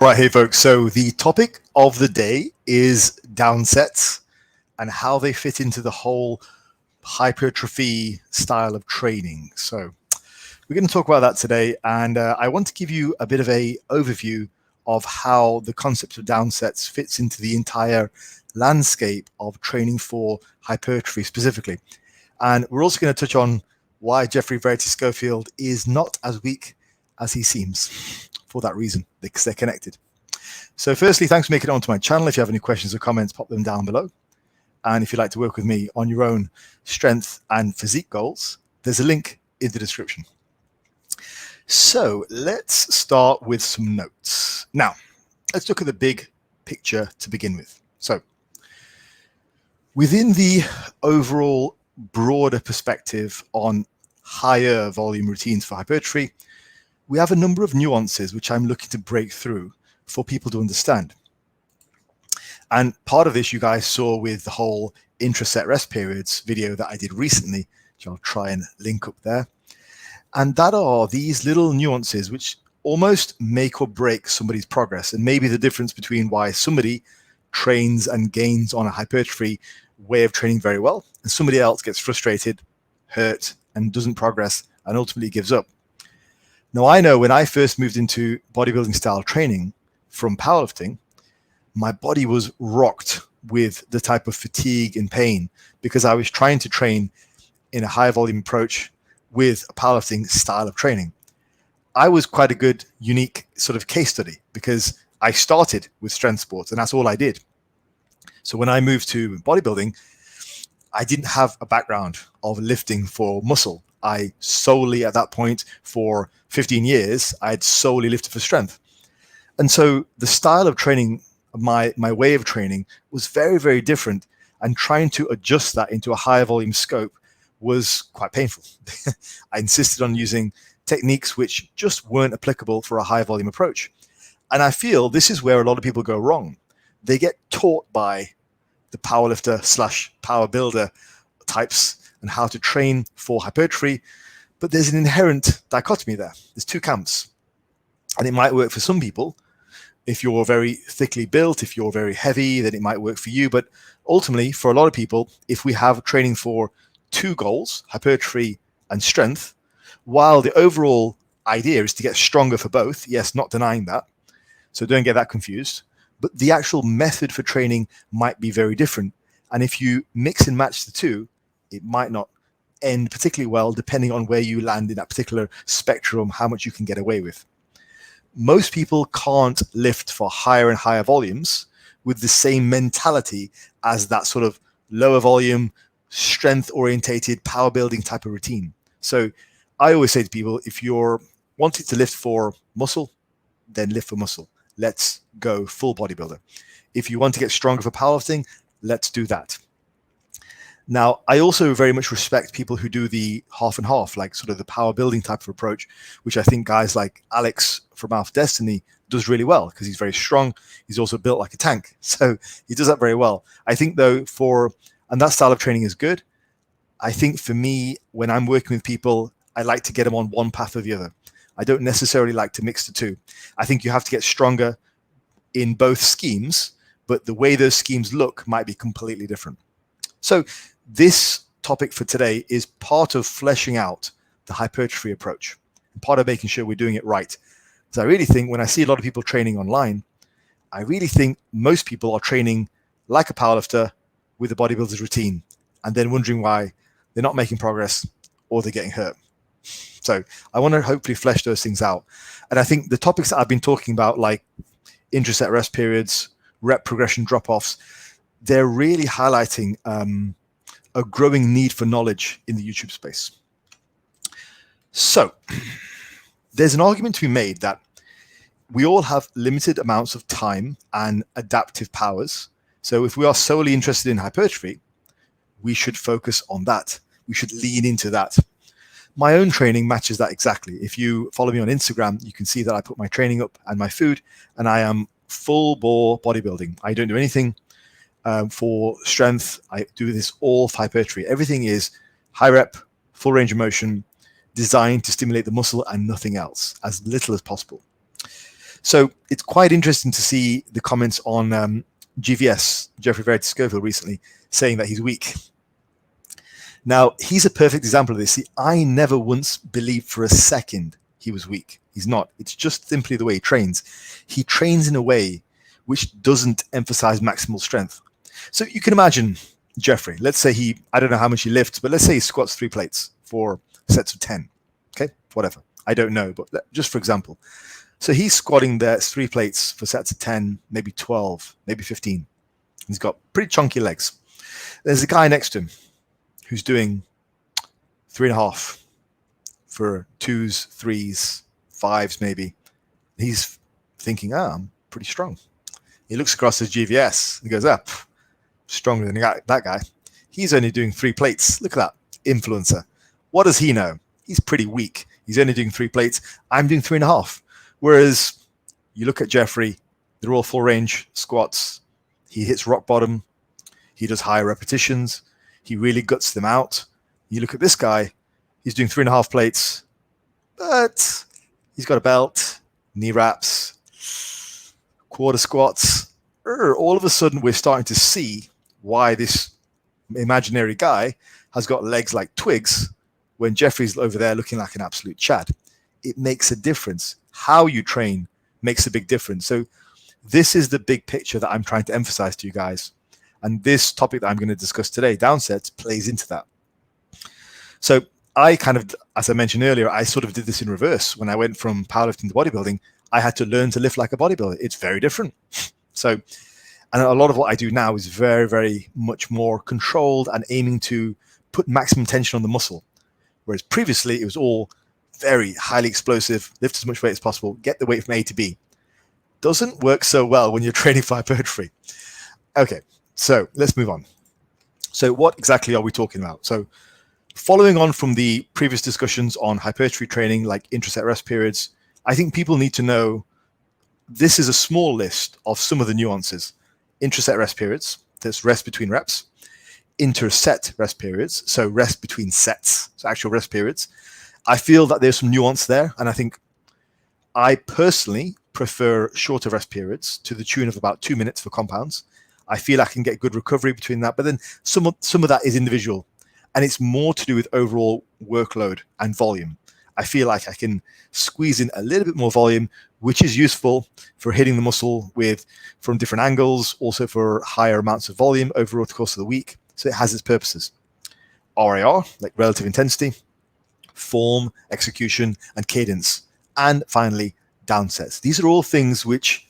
Right, hey folks, so the topic of the day is downsets and how they fit into the whole hypertrophy style of training. So we're going to talk about that today, and I want to give you a bit of a overview of how the concept of downsets fits into the entire landscape of training for hypertrophy specifically. And we're also going to touch on why Geoffrey Verity Schofield is not as weak as he seems for that reason, because they're connected. So firstly, thanks for making it onto my channel. If you have any questions or comments, pop them down below. And if you'd like to work with me on your own strength and physique goals, there's a link in the description. So let's start with some notes. Now, let's look at the big picture to begin with. So within the overall broader perspective on higher volume routines for hypertrophy, we have a number of nuances which I'm looking to break through for people to understand. And part of this you guys saw with the whole intra-set rest periods video that I did recently, which I'll try and link up there. And that are these little nuances which almost make or break somebody's progress, and maybe the difference between why somebody trains and gains on a hypertrophy way of training very well, and somebody else gets frustrated, hurt, and doesn't progress, and ultimately gives up. Now, I know when I first moved into bodybuilding style training from powerlifting, my body was rocked with the type of fatigue and pain because I was trying to train in a high volume approach with a powerlifting style of training. I was quite a good, unique sort of case study because I started with strength sports and that's all I did. So when I moved to bodybuilding, I didn't have a background of lifting for muscle. I solely, at that point, for 15 years, I'd solely lifted for strength. And so the style of training, my way of training was very, very different. And trying to adjust that into a higher volume scope was quite painful. I insisted on using techniques which just weren't applicable for a high volume approach. And I feel this is where a lot of people go wrong. They get taught by the powerlifter / power builder types and how to train for hypertrophy, but there's an inherent dichotomy there. There's two camps, and it might work for some people. If you're very thickly built, if you're very heavy, then it might work for you. But ultimately, for a lot of people, if we have training for two goals, hypertrophy and strength, while the overall idea is to get stronger for both, yes, not denying that, so don't get that confused, but the actual method for training might be very different. And if you mix and match the two, it might not end particularly well, depending on where you land in that particular spectrum, how much you can get away with. Most people can't lift for higher and higher volumes with the same mentality as that sort of lower volume, strength orientated power building type of routine. So I always say to people, if you're wanting to lift for muscle, then lift for muscle. Let's go full bodybuilder. If you want to get stronger for powerlifting, let's do that. Now, I also very much respect people who do the half and half, like sort of the power building type of approach, which I think guys like Alex from Alpha Destiny does really well because he's very strong. He's also built like a tank. So he does that very well. I think though and that style of training is good. I think for me, when I'm working with people, I like to get them on one path or the other. I don't necessarily like to mix the two. I think you have to get stronger in both schemes, but the way those schemes look might be completely different. So this topic for today is part of fleshing out the hypertrophy approach and part of making sure we're doing it right. So I really think when I see a lot of people training online, I really think most people are training like a powerlifter with a bodybuilder's routine and then wondering why they're not making progress or they're getting hurt. So I want to hopefully flesh those things out. And I think the topics that I've been talking about, like intra-set rest periods, rep progression drop-offs, they're really highlighting a growing need for knowledge in the YouTube space. So there's an argument to be made that we all have limited amounts of time and adaptive powers. So if we are solely interested in hypertrophy, we should focus on that. We should lean into that. My own training matches that exactly. If you follow me on Instagram, you can see that I put my training up and my food, and I am full bore bodybuilding. I don't do anything for strength. I do this all for hypertrophy. Everything is high rep, full range of motion, designed to stimulate the muscle and nothing else, as little as possible. So it's quite interesting to see the comments on GVS, Geoffrey, Verity, Schofield, recently saying that he's weak. Now, he's a perfect example of this. See, I never once believed for a second he was weak. He's not. It's just simply the way he trains. He trains in a way which doesn't emphasize maximal strength. So you can imagine Geoffrey, let's say I don't know how much he lifts, but let's say he squats 3 plates for sets of 10. Okay, whatever. I don't know, but just for example. So he's squatting there 3 plates for sets of 10, maybe 12, maybe 15. He's got pretty chunky legs. There's a guy next to him who's doing 3.5 for 2s, 3s, 5s maybe. He's thinking, I'm pretty strong. He looks across his GVS and goes, stronger than that guy. He's only doing 3 plates. Look at that influencer. What does he know? He's pretty weak. He's only doing 3 plates. I'm doing 3.5. Whereas you look at Geoffrey, they're all full range squats. He hits rock bottom. He does higher repetitions. He really guts them out. You look at this guy, he's doing 3.5 plates, but he's got a belt, knee wraps, quarter squats. All of a sudden, we're starting to see why this imaginary guy has got legs like twigs when Geoffrey's over there looking like an absolute Chad. It makes a difference. How you train makes a big difference. So this is the big picture that I'm trying to emphasize to you guys. And this topic that I'm going to discuss today, downsets, plays into that. So I kind of, as I mentioned earlier, I sort of did this in reverse. When I went from powerlifting to bodybuilding, I had to learn to lift like a bodybuilder. It's very different. So, and a lot of what I do now is very, very much more controlled and aiming to put maximum tension on the muscle. Whereas previously it was all very highly explosive, lift as much weight as possible, get the weight from A to B. Doesn't work so well when you're training for hypertrophy. Okay, so let's move on. So what exactly are we talking about? So following on from the previous discussions on hypertrophy training, like intraset rest periods, I think people need to know this is a small list of some of the nuances. Intraset rest periods, there's rest between reps. Interset rest periods, so rest between sets, so actual rest periods. I feel that there's some nuance there, and I think I personally prefer shorter rest periods to the tune of about 2 minutes for compounds. I feel I can get good recovery between that, but then some of that is individual, and it's more to do with overall workload and volume. I feel like I can squeeze in a little bit more volume, which is useful for hitting the muscle from different angles, also for higher amounts of volume over the course of the week. So it has its purposes. RAR, like relative intensity, form, execution, and cadence. And finally, downsets. These are all things which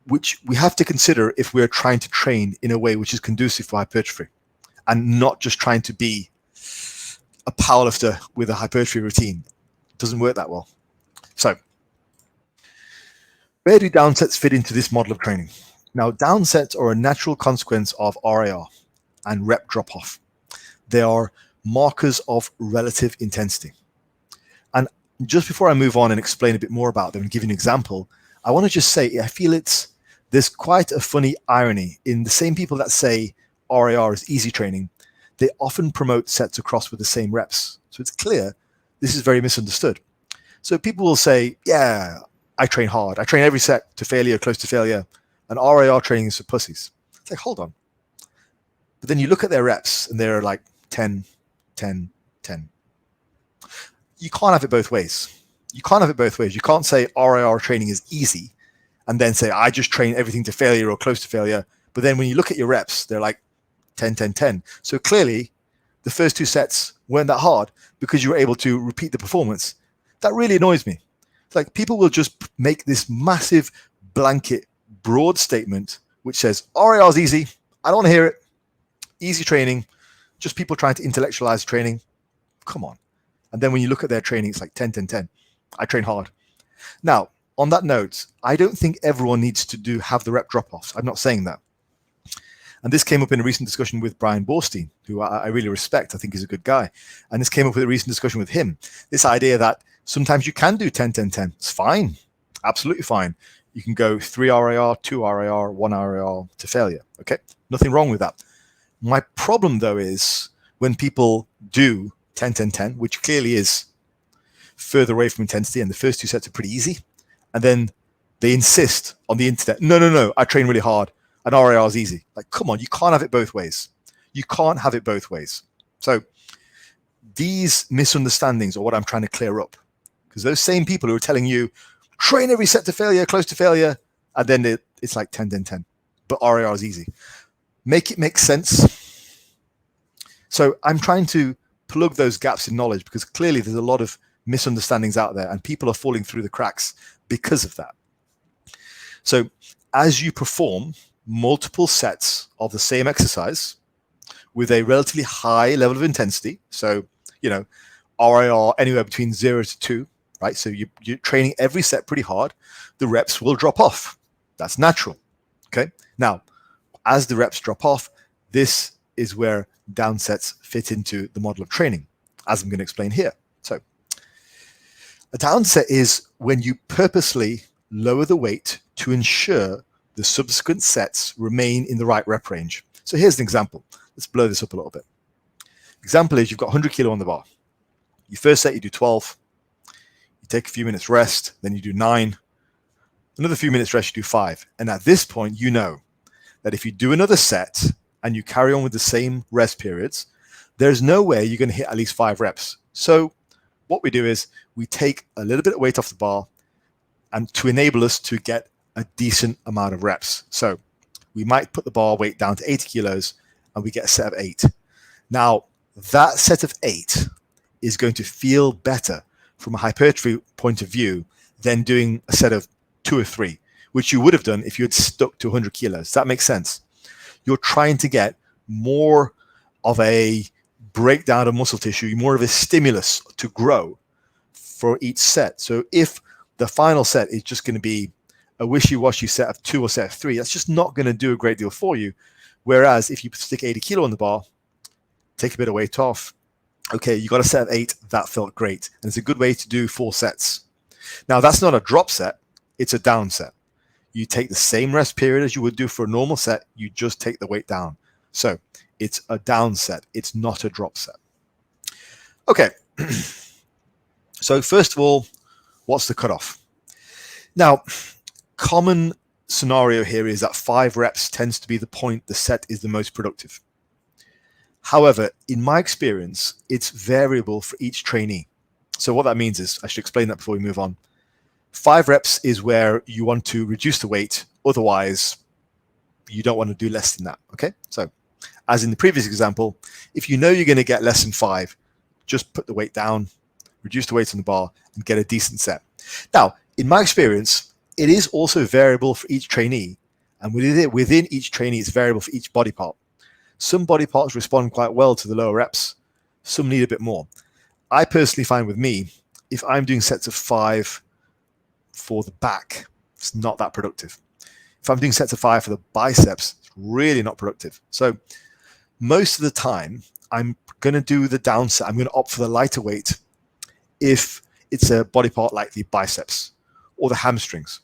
we have to consider if we're trying to train in a way which is conducive for hypertrophy and not just trying to be a powerlifter with a hypertrophy routine. It doesn't work that well. So where do downsets fit into this model of training? Now, downsets are a natural consequence of RAR and rep drop-off. They are markers of relative intensity. And just before I move on and explain a bit more about them and give you an example, I want to just say I feel there's quite a funny irony in the same people that say RAR is easy training. They often promote sets across with the same reps. So it's clear this is very misunderstood. So people will say, yeah, I train hard. I train every set to failure, close to failure. And RAR training is for pussies. It's like, hold on. But then you look at their reps and they're like 10, 10, 10. You can't have it both ways. You can't have it both ways. You can't say RAR training is easy and then say, I just train everything to failure or close to failure. But then when you look at your reps, they're like 10, 10, 10. So clearly the first 2 sets weren't that hard because you were able to repeat the performance. That really annoys me. It's like people will just make this massive blanket broad statement which says RAR is easy. I don't want to hear it. Easy training, just people trying to intellectualize training. Come on. And then when you look at their training, it's like 10, 10, 10. I train hard. Now, on that note, I don't think everyone needs to have the rep drop-offs. I'm not saying that. And this came up in a recent discussion with Brian Borstein, who I really respect. I think he's a good guy. And this came up with a recent discussion with him. This idea that sometimes you can do 10, 10, 10. It's fine. Absolutely fine. You can go 3 RAR, 2 RAR, 1 RAR to failure. Okay? Nothing wrong with that. My problem, though, is when people do 10, 10, 10, which clearly is further away from intensity, and the first 2 sets are pretty easy, and then They insist on the internet, no, I train really hard and RIR is easy. Like, come on, you can't have it both ways. You can't have it both ways. So these misunderstandings are what I'm trying to clear up, because those same people who are telling you train every set to failure, close to failure, and then it's like 10, 10, 10, but RIR is easy. Make it make sense. So I'm trying to plug those gaps in knowledge, because clearly there's a lot of misunderstandings out there and people are falling through the cracks because of that. So as you perform multiple sets of the same exercise with a relatively high level of intensity, so RIR anywhere between 0 to 2, right? So you're training every set pretty hard, the reps will drop off. That's natural. Okay. Now, as the reps drop off, this is where down sets fit into the model of training, as I'm going to explain here. So a down set is when you purposely lower the weight to ensure the subsequent sets remain in the right rep range. So here's an example. Let's blow this up a little bit. Example is you've got 100 kilo on the bar. Your first set, you do 12. You take a few minutes rest, then you do 9. Another few minutes rest, you do 5. And at this point, you know that if you do another set and you carry on with the same rest periods, there's no way you're going to hit at least 5 reps. So what we do is we take a little bit of weight off the bar and to enable us to get a decent amount of reps. So we might put the bar weight down to 80 kilos and we get a set of 8. Now, that set of 8 is going to feel better from a hypertrophy point of view than doing a set of 2 or 3, which you would have done if you had stuck to 100 kilos. Does that make sense? You're trying to get more of a breakdown of muscle tissue, more of a stimulus to grow for each set. So if the final set is just going to be a wishy-washy set of 2 or set of 3, that's just not going to do a great deal for you. Whereas if you stick 80 kilo on the bar, take a bit of weight off, okay, you got a set of 8, that felt great. And it's a good way to do 4 sets. Now, that's not a drop set, it's a down set. You take the same rest period as you would do for a normal set, you just take the weight down. So it's a down set, it's not a drop set. Okay, so first of all, what's the cutoff? Now, common scenario here is that 5 reps tends to be the point the set is the most productive. However, in my experience, it's variable for each trainee. So what that means is, I should explain that before we move on. 5 reps is where you want to reduce the weight. Otherwise, you don't want to do less than that. Okay. So as in the previous example, if you know you're going to get less than 5, just put the weight down, reduce the weight on the bar and get a decent set. Now, in my experience, it is also variable for each trainee. And within each trainee, it's variable for each body part. Some body parts respond quite well to the lower reps. Some need a bit more. I personally find with me, if I'm doing sets of 5 for the back, it's not that productive. If I'm doing sets of 5 for the biceps, it's really not productive. So most of the time, I'm going to do the down set. I'm going to opt for the lighter weight if it's a body part like the biceps or the hamstrings.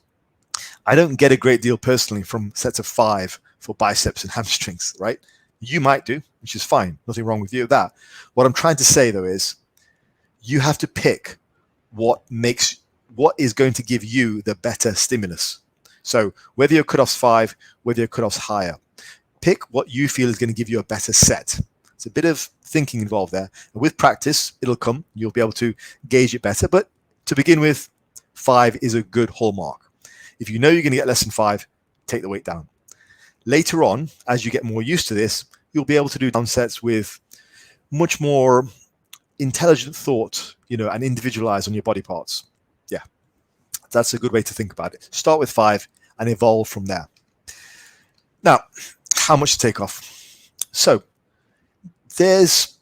I don't get a great deal personally from sets of 5 for biceps and hamstrings, right? You might do, which is fine. Nothing wrong with you with that. What I'm trying to say, though, is you have to pick what is going to give you the better stimulus. So whether your cutoff's 5, whether your cutoff's higher, pick what you feel is going to give you a better set. It's a bit of thinking involved there. And with practice, it'll come. You'll be able to gauge it better. But to begin with, 5 is a good hallmark. If you know you're going to get less than 5, take the weight down. Later on, as you get more used to this, you'll be able to do down sets with much more intelligent thought, and individualize on your body parts. Yeah, that's a good way to think about it. Start with 5 and evolve from there. Now, how much to take off? So there's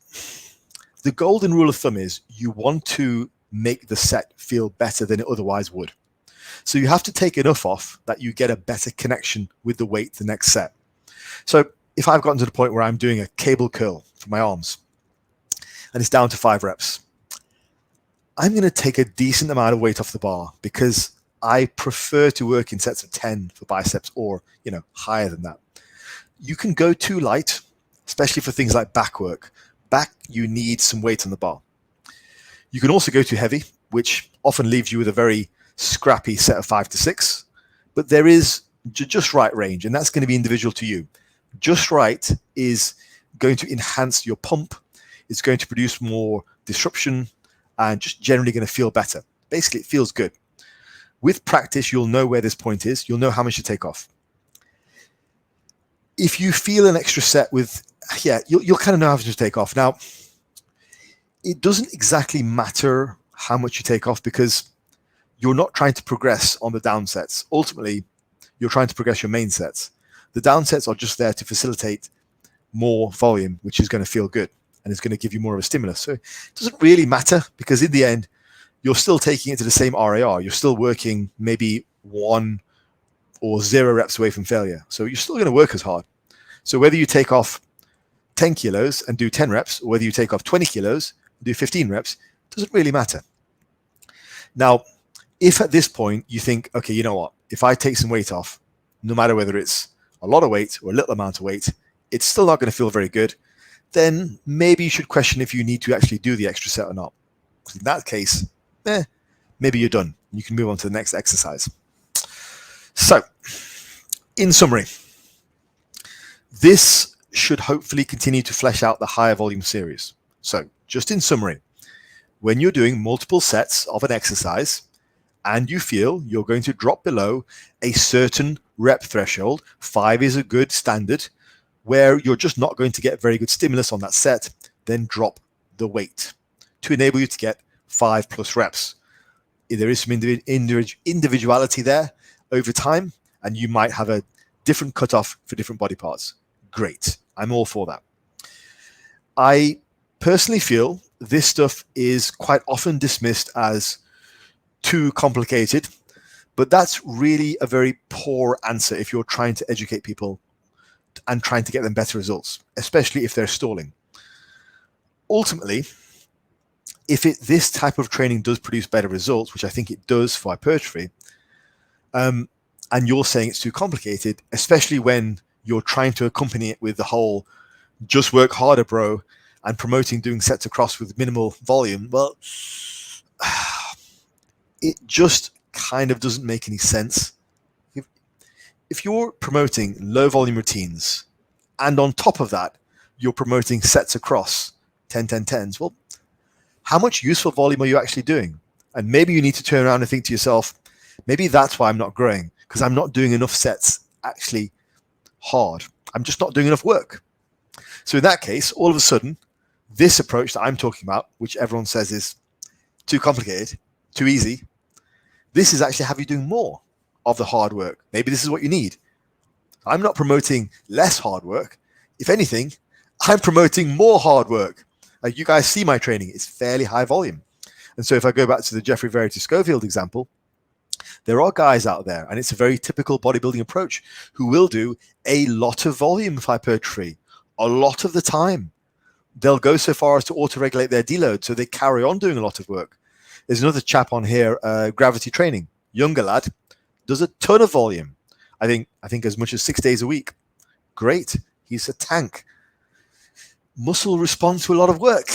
the golden rule of thumb is you want to make the set feel better than it otherwise would. So you have to take enough off that you get a better connection with the weight the next set. So if I've gotten to the point where I'm doing a cable curl for my arms and it's down to 5 reps, I'm going to take a decent amount of weight off the bar because I prefer to work in sets of 10 for biceps or, higher than that. You can go too light, especially for things like back work. Back, you need some weight on the bar. You can also go too heavy, which often leaves you with a very scrappy set of 5 to 6. but there is just right range, and that's going to be individual to you. Just right is going to enhance your pump. It's going to produce more disruption and just generally going to feel better. Basically, it feels good. With practice, you'll know where this point is. You'll know how much to take off. If you feel an extra set with, you'll kind of know how much to take off. Now, it doesn't exactly matter how much you take off because you're not trying to progress on the down sets. Ultimately, you're trying to progress your main sets. The down sets are just there to facilitate more volume, which is going to feel good and it's going to give you more of a stimulus. So it doesn't really matter because in the end, you're still taking it to the same RAR. You're still working maybe 1 or 0 reps away from failure. So you're still going to work as hard. So whether you take off 10 kilos and do 10 reps, or whether you take off 20 kilos and do 15 reps, doesn't really matter. Now, if at this point you think, okay, you know what, if I take some weight off, no matter whether it's a lot of weight or a little amount of weight, it's still not going to feel very good, then maybe you should question if you need to actually do the extra set or not. Because in that case, maybe you're done. You can move on to the next exercise. So, in summary, this should hopefully continue to flesh out the higher volume series. So, just in summary, when you're doing multiple sets of an exercise and you feel you're going to drop below a certain rep threshold, 5 is a good standard, where you're just not going to get very good stimulus on that set, then drop the weight to enable you to get 5+ reps. There is some individuality there over time, and you might have a different cutoff for different body parts. Great. I'm all for that. I personally feel this stuff is quite often dismissed as too complicated, but that's really a very poor answer if you're trying to educate people and trying to get them better results, especially if they're stalling. Ultimately, if this type of training does produce better results, which I think it does for hypertrophy, and you're saying it's too complicated, especially when you're trying to accompany it with the whole just work harder, bro, and promoting doing sets across with minimal volume, well, it just kind of doesn't make any sense. If you're promoting low volume routines and on top of that, you're promoting sets across 10-10-10s, well, how much useful volume are you actually doing? And maybe you need to turn around and think to yourself, maybe that's why I'm not growing, because I'm not doing enough sets actually hard. I'm just not doing enough work. So in that case, all of a sudden, this approach that I'm talking about, which everyone says is too complicated, too easy, this is actually have you doing more of the hard work. Maybe this is what you need. I'm not promoting less hard work. If anything, I'm promoting more hard work. Like you guys see my training, it's fairly high volume. And so if I go back to the Geoffrey, Verity, Schofield example, there are guys out there, and it's a very typical bodybuilding approach, who will do a lot of volume of hypertrophy a lot of the time. They'll go so far as to auto-regulate their deload, so they carry on doing a lot of work. There's another chap on here, Gravity Training, younger lad, does a ton of volume. I think as much as 6 days a week. Great, he's a tank. Muscle responds to a lot of work,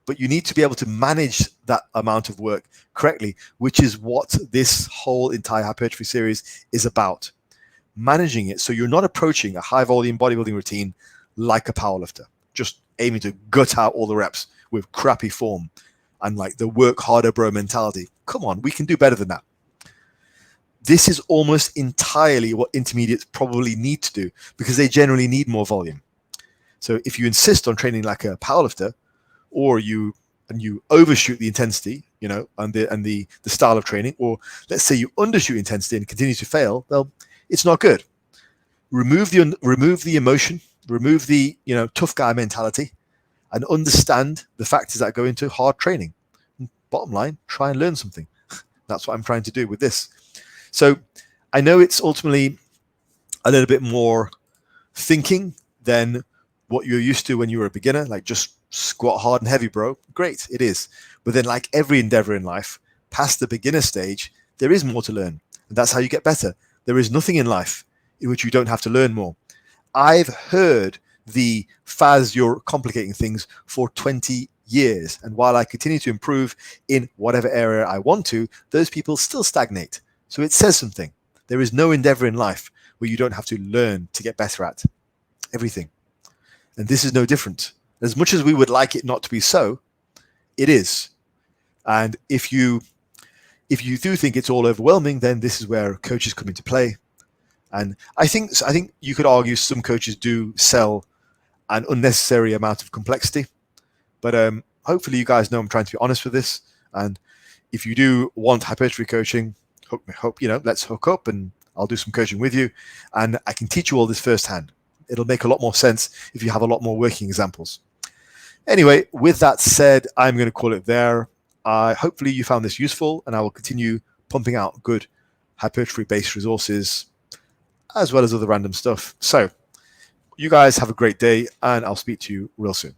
but you need to be able to manage that amount of work correctly, which is what this whole entire hypertrophy series is about. Managing it so you're not approaching a high volume bodybuilding routine like a powerlifter, just aiming to gut out all the reps with crappy form and like the work harder bro mentality. Come on, we can do better than that. This is almost entirely what intermediates probably need to do because they generally need more volume. So if you insist on training like a powerlifter, or you overshoot the intensity, you know, and the style of training, or let's say you undershoot intensity and continue to fail, well, it's not good. Remove the emotion, remove the tough guy mentality, and understand the factors that go into hard training. And bottom line, try and learn something. That's what I'm trying to do with this. So I know it's ultimately a little bit more thinking than what you're used to when you were a beginner, like just squat hard and heavy, bro. Great, it is. But then like every endeavor in life, past the beginner stage, there is more to learn. And that's how you get better. There is nothing in life in which you don't have to learn more. I've heard the Faz, you're complicating things for 20 years. And while I continue to improve in whatever area I want to, those people still stagnate. So it says something. There is no endeavor in life where you don't have to learn to get better at everything. And this is no different. As much as we would like it not to be so, it is. And if you do think it's all overwhelming, then this is where coaches come into play. And I think you could argue some coaches do sell an unnecessary amount of complexity. But hopefully you guys know I'm trying to be honest with this. And if you do want hypertrophy coaching, let's hook up and I'll do some coaching with you. And I can teach you all this firsthand. It'll make a lot more sense if you have a lot more working examples. Anyway, with that said, I'm going to call it there. Hopefully you found this useful, and I will continue pumping out good hypertrophy-based resources as well as other random stuff. So you guys have a great day, and I'll speak to you real soon.